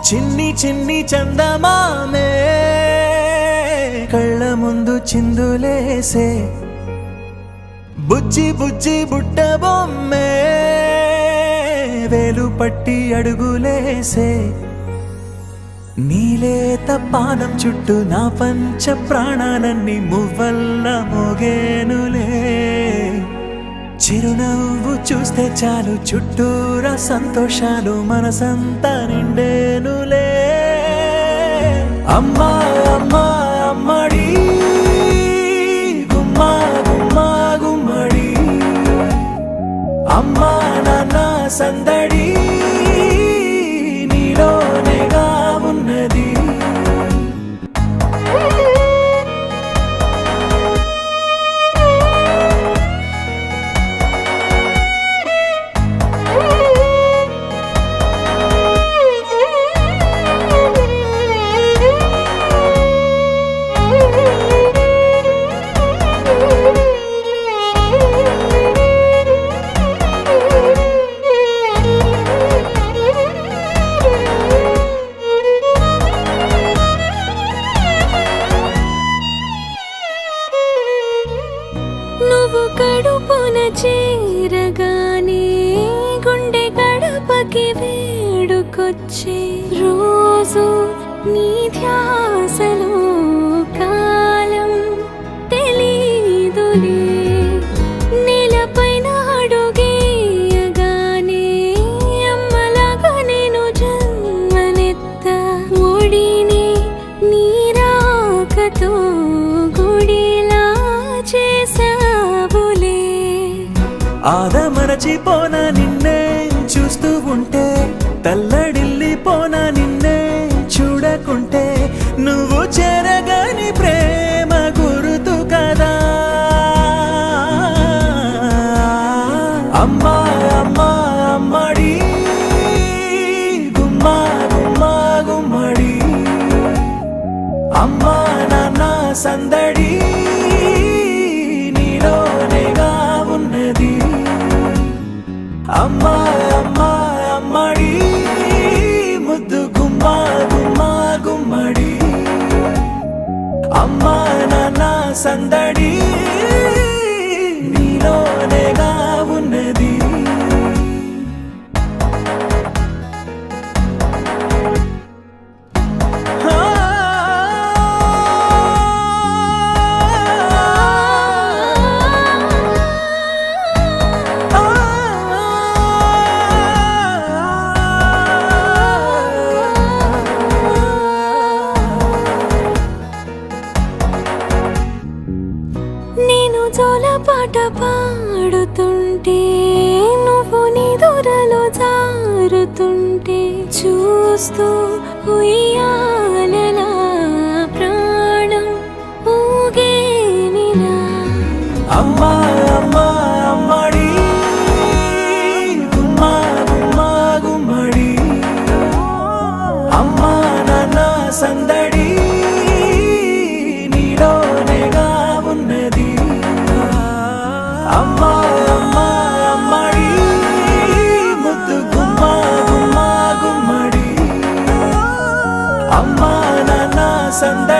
చిన్ని చిన్ని చందమామే కళ్ళ ముందు చిందులేసే బుజ్జి బుజ్జి బుట్ట బొమ్మే వేలు పట్టి అడుగులేసే నీలేత పానం చుట్టూ నా పంచ ప్రాణాలన్నీ మువ్వల్ల మోగేనులే చిరునవ్వు చూస్తే చాలు చుట్టూరా సంతోషాలు మనసంతా నిండేనులే అమ్మా అమ్మా అమ్మడి గుమ్మా గుమ్మా గుమ్మడి అమ్మా నాన్న సందడి నీలోనేగా ఉన్నది నువ్వు కడుపున చేరగానే గుండె గడపకి వేడుకొచ్చే రోజు నీ ధ్యాసలో కాలం తెలీదులే నేలపైన అడుగేయగానే అమ్మలాగా నేను జన్మనెత్త ఒడిని నీ రాకతో గుడిలా చేసావులే ఆదమరచిపోన నిన్నే చూస్తూ ఉంటే తల్లడిల్లిపోన నిన్నే చూడకుంటే నువ్వు చెరగని ప్రేమ గుర్తు కదా అమ్మా అమ్మా అమ్మడి గుమ్మా గుమ్మా గుమ్మడి అమ్మా నాన్న సందడి నీలోనేగా ఉన్నది అమ్మా అమ్మా అమ్మడి ముద్దు గుమ్మా గుమ్మా గుమ్మడి అమ్మా నాన్న సందడి నీలోనేగా ఉన్నది నేను జోలపాట పాడుతుంటే నువ్వు నిదురలో జారుతుంటే చూస్తూ ఉయ్యాలలా ప్రాణం ఊగేనిలా అమ్మా అమ్మా అమ్మడి గుమ్మా గుమ్మా గుమ్మడి అమ్మా నాన్న సందడి నీలోనేగా ఉన్నది అమ్మా అమ్మా అమ్మడి ముద్దు గుమ్మా గుమ్మా గుమ్మడి అమ్మా నాన్న సందడి